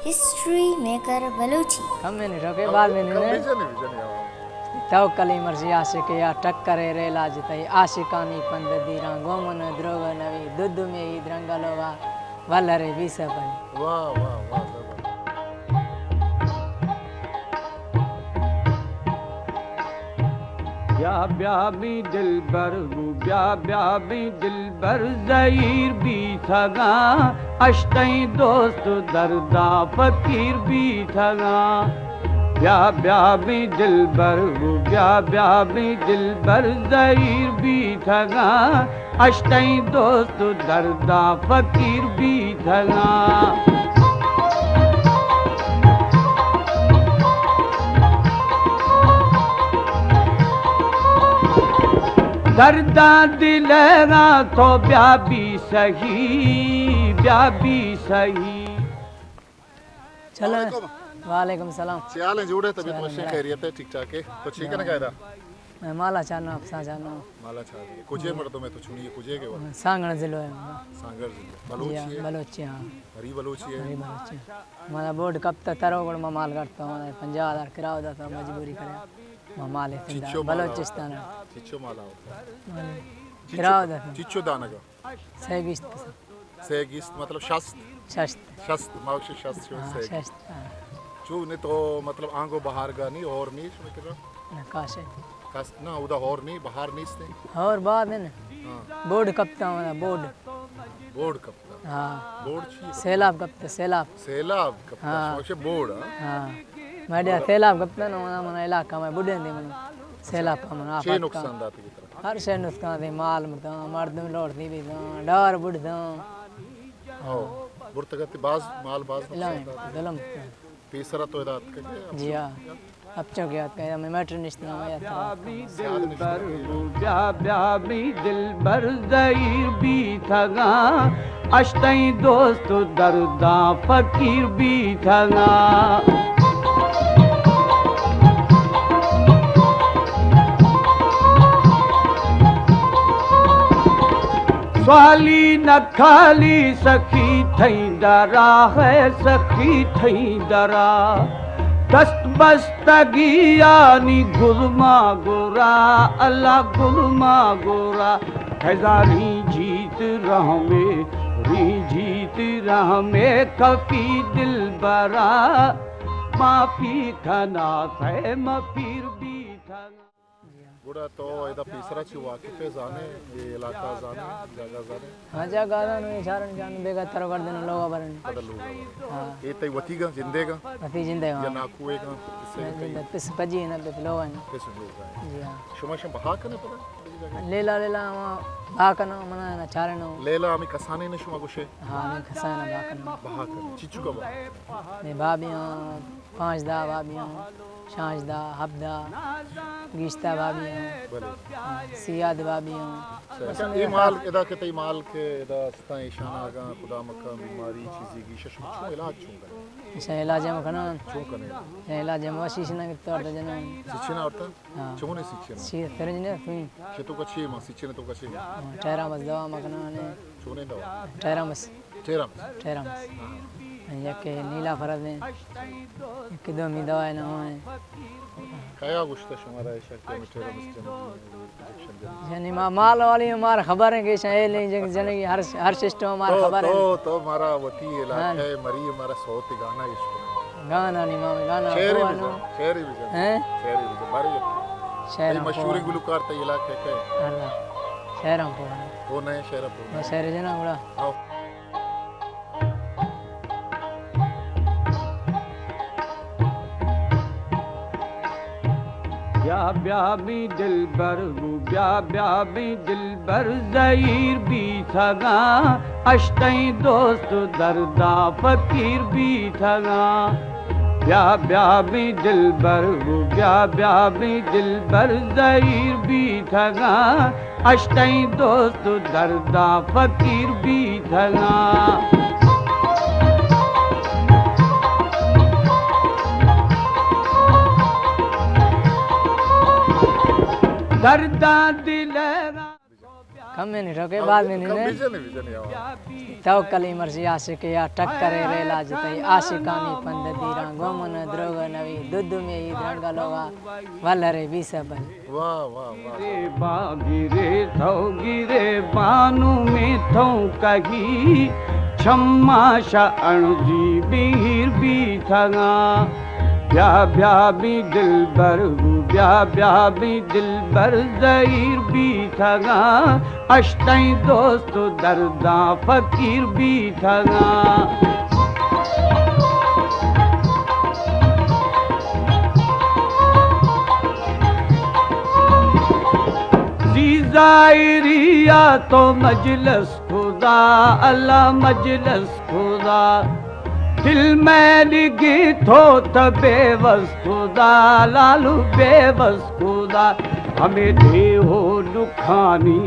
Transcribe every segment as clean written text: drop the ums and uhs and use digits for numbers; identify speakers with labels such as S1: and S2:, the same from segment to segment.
S1: History maker Balochi
S2: कम में नहीं रोके बाद में नहीं तवक्कली मर्जी आशिक या टक्करे रेला जितई आशिकानी पंद दीरा गोमन द्रोग नवी दुद्ध में ही द्रंगलोवा वलरे विसपन
S3: वाह वाह वाह
S4: ब्या ब्या भी दिलबर ब्या ब्या भी दिलबर ज़हीर भी थगा अश्तई दोस्त दर्दा फकीर भी थगा ब्या ब्या भी दिलबर ब्या ब्या भी दिलबर ज़हीर भी थगा अश्तई दोस्त दर्दा फकीर भी थगा दर्दा दिलेगा तो ब्या भी सही
S2: चलो वालेकुम सलाम
S3: सियाल हैं जोड़े तबीयत मशीन खैरियत है ठीक ठाक है तो ठीक है ना कायदा
S2: मैं माला चाहना आपसा चाहना
S3: माला छा कुजे मर्दों में तो चुनिए कुजे के वो
S2: सांगण जिलो है
S3: सांगर
S2: जी
S3: बलूची है
S2: बलोची हाँ
S3: हरी बलूची है
S2: हरी बलोची हमारा बोर्ड कब तक तरोगढ़ में माल करता हूँ 50,000 किराया होता था मजबूरी करे मैं माल है
S3: चिच्चो
S2: बलोचिस्तान
S3: चिच्चो माला होता है
S2: किराया होता था
S3: चिच्चो दाना का
S2: सैगिस्त
S3: सेगिस्त मतलब शस्त
S2: शस्त
S3: शस्त माउश शस्त
S2: हाँ
S3: से
S2: शस्त
S3: चू ने तो मतलब आंगो बाहर का नहीं और नहीं इसमें कितना
S2: नकाशे
S3: कस ना उदा और नहीं बाहर नहीं इसने
S2: और बाद है ना
S3: हाँ
S2: बोर्ड कपता हूँ बोर्ड
S3: बोर्ड कपता
S2: हाँ
S3: बोर्ड चाहिए
S2: सैलाब कपता सैलाब
S3: सैलाब कपता
S2: हाँ।
S3: सोचे बोर्ड हाँ
S2: हाँ मैं सैलाब कपता ना मना इलाका में बुढ़े थे मैंने सैलाब का मना
S3: छह नुकसान दाते की तरह
S2: हर शे नुकसान थे माल मत मर्द लौट दी भी डर बुढ़ दो
S3: आओ बुर्तगत बाज माल बाज
S2: इलाम
S3: नुकसान दाते
S2: दलम
S3: तीसरा तो इदात के
S2: जी हाँ अब चौक याद कर मैं मैटर निश्चित
S4: दिलबर ब्या ब्या भी दिलबर ज़हीर भी थगा अश्तई दोस्त दर्दा फकीर भी थगा स्वाली न खाली सखी थई दरा है सखी थई दरा दस्त बस्तगी यानी गुलमा गोरा अल्लाह गुलमा गोरा हजारी जीत रह में कफी दिल बरा माफी खना है मफीर भी थना
S3: बुरा तो इधर तीसरा चुवा के जाने ये इलाका जाने जगह जाने
S2: हाँ जा गाना नहीं चारण जान बेगा तरो कर देना लोग बरन
S3: बदल होगा
S2: हाँ
S3: ये तई वतीगा जिंदेगा
S2: अति जिंदे
S3: या
S2: हाँ
S3: नाकुएगा इससे
S2: जिंदे पिस पजी ना पे लोग हैं
S3: कैसे लोग आए
S2: जी हाँ
S3: शुमाशम बहा करने पड़ा
S2: लेला लेला बाकन मना ना चारण
S3: लेला आमी कसाने ने शुमा गुशे
S2: हाँ मैं खसाना बाकन
S3: बहा कर चिचू का बहा
S2: मैं भाभियाँ 5 दा भाभियाँ 5 दा हफ्ता गिश्ता भाभियाँ
S3: भले
S2: सियाद भाभियाँ
S3: अच्छा ये माल इदा के तई माल के इदा स्ता ईशाना का खुदा मक्का बीमारी चीज़ी की शश छो इलाज छूंगा
S2: इसे इलाज में करना
S3: छो कने
S2: इलाज में वशीश ना करता तो जना
S3: सिचना होता
S2: हाँ
S3: छो ने सिचना
S2: सी तरज ने तुई
S3: छे तो कछे मा सिचने तो कछे
S2: ठहरा बस दवा मकना ने
S3: छो ने दवा
S2: ठहरा बस
S3: तेरा
S2: ये के नीला फरद ने एक दो मी दवा ना है
S3: काया गुश्ता शुमारा है शक में तेरा इंजेक्शन
S2: यानी माल वाली हमार खबर है कि शायद नहीं जने की हर सिस्टम हमार खबर है
S3: तो मारा वती इलाका है मरी हमारा सौत गाना इसको
S2: गाना नहीं मामे गाना
S3: शेरी
S2: गाना
S3: भी शेरी भी
S2: हैं
S3: शेरी भी बारी
S2: शहर
S3: मशहूर गुलकार ते इलाके के
S2: अल्लाह शहर हम को
S3: वो नए शहर पर
S2: शहर जना बड़ा
S3: आओ
S4: ब्या ब्या भी दिलबर ब्या ब्या भी दिलबर ज़हीर भी थगा अश्तई दोस्त दर्दा फकीर भी थगा ब्या ब्या भी दिलबर ब्या ब्या भी दिलबर ज़हीर भी थगा अश्तई दोस्त दर्दा फकीर भी थगा दर्दा दिलेगा
S2: कम में नहीं ठोके बाद में
S3: कम
S2: नहीं
S3: विजन यार
S2: तवक्कली मर्जी आशिक या टक्करे रेला जतई आशिकानी पंद दीरा गोमन द्रोग नवी दुद्ध में ही द्रंगलोवा वलरे बीसबल
S3: वाह वाह वाह
S4: गिरे बा गिरे बानु में थो कही क्षमा अणजी बीर भी थगा ब्या ब्या भी दिलबर ब्या भी दिलबर ज़हीर भी थगा अष्टई दोस्त दर्दा फकीर भी थगा ज़ायरिया तो मजलस खुदा अल्लाह मजलस खुदा दिल में लिगी थो बेबस खुदा लालू बेबस खुदा हमें दे हो दुखानी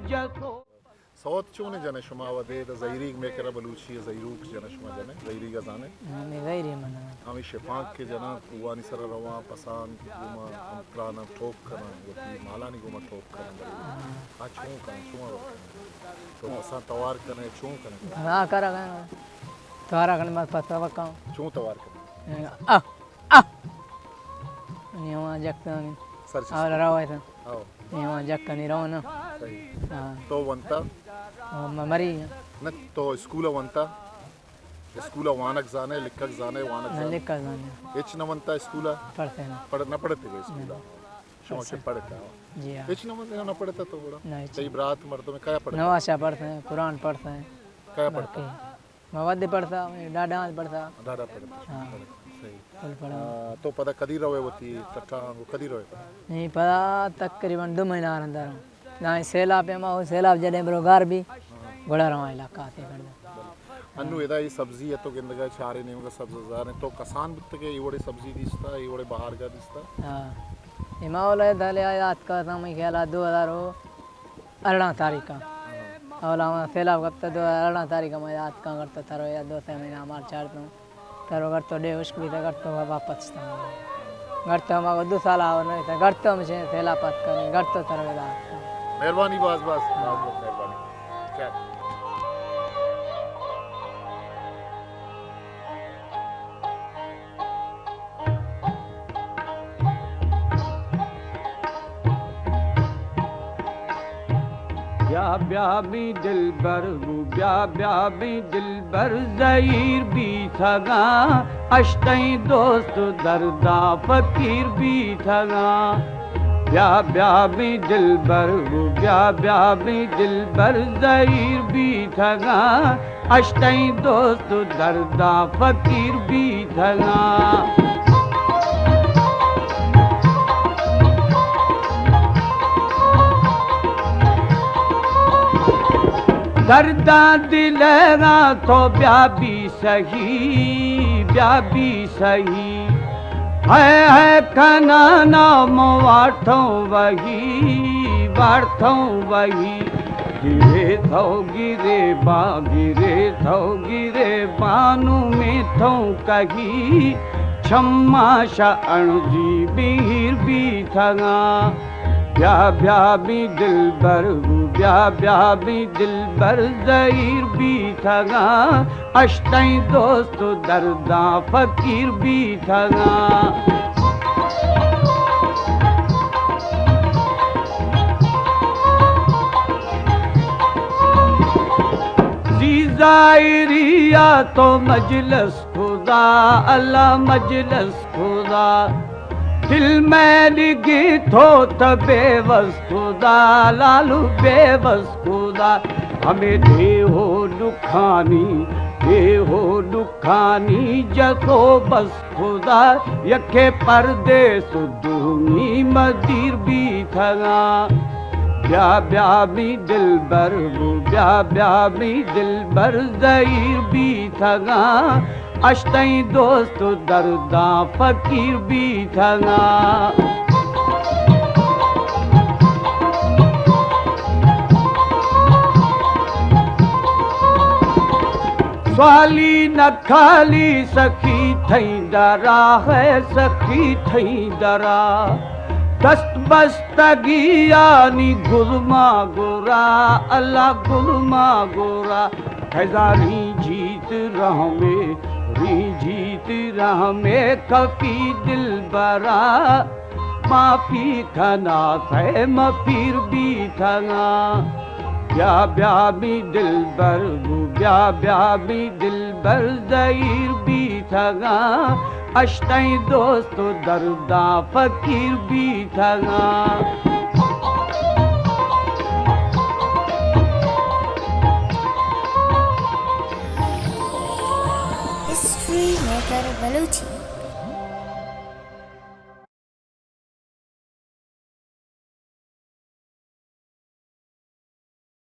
S4: जसो
S3: सौत चूने जने शुमा वदे द ज़हीरी में करा बलूची ज़हीरूक जने शुमा जने ज़हीरी का जाने
S2: हमें वैरी मना
S3: हमें शफाक के जना कुवानी सर रवा पसान गुमा अंतराना ठोक करना वती मालानी गुमा ठोक करना आ छू करना छुमा तो पसान तवार करने छू करने
S2: हां करा गया तोरा कन मत पता वका
S3: छू तवार करने
S2: आ आ नहीं वहां जक्ता नहीं
S3: सर
S2: और रहो है
S3: आओ
S2: नहीं वहां जक्का नहीं रहो ना
S3: सही
S2: हां
S3: तो वंता
S2: मरी
S3: न तो स्कूल वंता स्कूल वानक जाने लिखक जाने वानक जाने
S2: लिखा जाने
S3: एच न वंता स्कूल
S2: पढ़ते हैं
S3: पढ़ न पढ़ते गए स्कूल शुमा से पढ़ता
S2: जी हां
S3: एच न वंता न पढ़ता तो बड़ा
S2: नहीं
S3: कई रात मर्दों में क्या पढ़ता
S2: नवाशा पढ़ते हैं कुरान पढ़ते हैं
S3: क्या पढ़ता
S2: मवाद पढ़ता डाडा पढ़ता
S3: दादा पढ़ता
S2: हाँ
S3: सही
S2: फुल पढ़ा
S3: तो पता कदी रहे होती टट्टा कदी रहे
S2: नहीं पता तकरीबन 2 महीना अंदर ना सैलाब पे मां सैलाब जडे बरोगार भी घोड़ा रहा इलाका थे कर
S3: अन्नु एदा ಈ ಸಬ್ಜಿ ಎತ್ತೋ ಗೆಂದಗ ಚಾರೆ ನಿಮಗೆ ಸಬ್ಜಾನೆ तो कसान ಬಿತ್ತಗೆ ಇವಡೆ ಸಬ್ಜಿ ದಿಸ್ತಾ ಇವಡೆ बाहर का दिसता
S2: हां हिमालय दले याद का था मैं ख्याल 2018 तारीख का और हम सैलाब कब तक 2018 तारीख का मैं याद का करता था या 2 महीना मार चार तो तारो कर तो डे उसको भी करतो वापस था करतो हम 2 साल आओ नहीं था करतो हम से सैलाब पत का नहीं करतो तारो याद
S3: मेहरबानी बस मेहरबानी क्या
S4: ब्या भी दिलबर ब्या भी दिलबर ज़हीर भी थगा अष्टई दोस्त दर्दा फकीर भी थगा ब्या भी दिलबर ब्या भी दिलबर ज़हीर भी थगा अष्टई दोस्त दर्दा फकीर भी थगा दर्दा दिलरा तो ब्या भी सही है कना नाम वाठों वही गिरे बानु में थो कही क्षमा अणजी बीर भी थगा ब्या भी दिलबर ब्या भी दिलबर ज़हीर भी थगा अष्टई दोस्त दर्दा फकीर भी थगा ज़ायरिया तो मजलस खुदा अल्लाह मजलस खुदा दिल में लिगी थो बेबस खुदा लालू बेबस खुदा हमें दे हो दुखानी जसो बस खुदा यखे परदेस दूनी मदीर भी थगा ब्या भी दिलबर ब्या भी दिलबर ज़हीर भी थगा अष्टई दोस्त दर्दा फकीर भी थगा स्वाली न खाली सखी थई दरा है सखी थई दरा दस्त बस्तगी यानी गुलमा गोरा अल्लाह गुलमा गोरा हजारी जीत रह में री जीत रह में कफी दिल बरा माफी खना थे मफिर भी थना ब्या ब्या भी दिल बर ब्या ब्या भी दिल बर ज़हीर भी थना अश्तई दोस्त दर्दा फकीर भी थना
S1: हिस्ट्री मेकर बलूची।